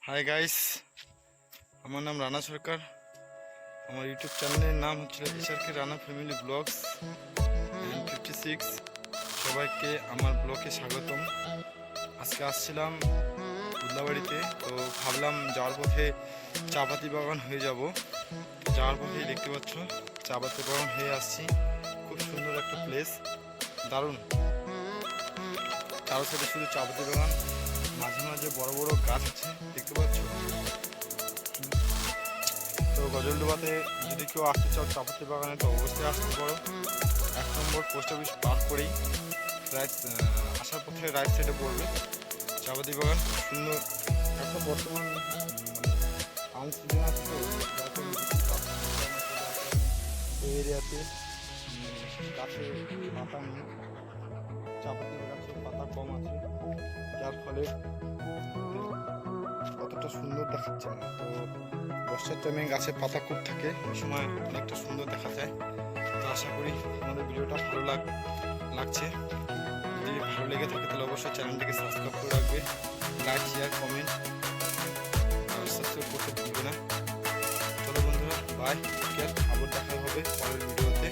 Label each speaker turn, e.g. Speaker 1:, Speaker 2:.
Speaker 1: Hi guys, আমার নাম রানা সরকার। আমার ইউটিউব চ্যানেলের নাম হচ্ছে এসআরকে রানা ফ্যামিলি ব্লগস 56। সবাইকে আমার ব্লগে স্বাগতম। আজকে আসছিলাম উল্লাবাড়িতে, তো ভাবলাম যাওয়ার পথে চাপাতি বাগান হয়ে যাব। যাওয়ার পথেই দেখতে পাচ্ছ চাপাতি বাগান হয়ে আসছি। খুব সুন্দর একটা প্লেস, দারুণ। চারো সাইডে শুধু চাপাতি বাগান, মাঝে মাঝে বড় বড় গাছ আছে দেখতে পাচ্ছ। তো গজলডোবাতে যদি কেউ আসতে চাও চাপাতি বাগানে, তো অবশ্যই আসতে পারো। 1 নম্বর পোস্ট অফিস পার করেই আসার পথে রাইট সাইডে পড়বে চাপাতি বাগান। খুব সুন্দর। এখন বর্তমান আনসিজন আছে, তো এই এরিয়াতে গাছে পাতা নেই, চাপাতি গাছের পাতা কম আছে, যার ফলে অতটা সুন্দর দেখাচ্ছে না। তো বর্ষার টাইমে গাছের পাতা খুব থাকে, ওই সময় অনেকটা সুন্দর দেখা যায়। তো আশা করি আমাদের ভিডিওটা ভালো লাগছে। যদি ভালো লেগে থাকে তাহলে অবশ্যই চ্যানেলটিকে সাবস্ক্রাইব করে রাখবে, লাইক শেয়ার কমেন্ট আর সাবস্ক্রাইব করতে ভুলবে না। চলো বন্ধুরা, বাই, আবার দেখা হবে পরের ভিডিওতে।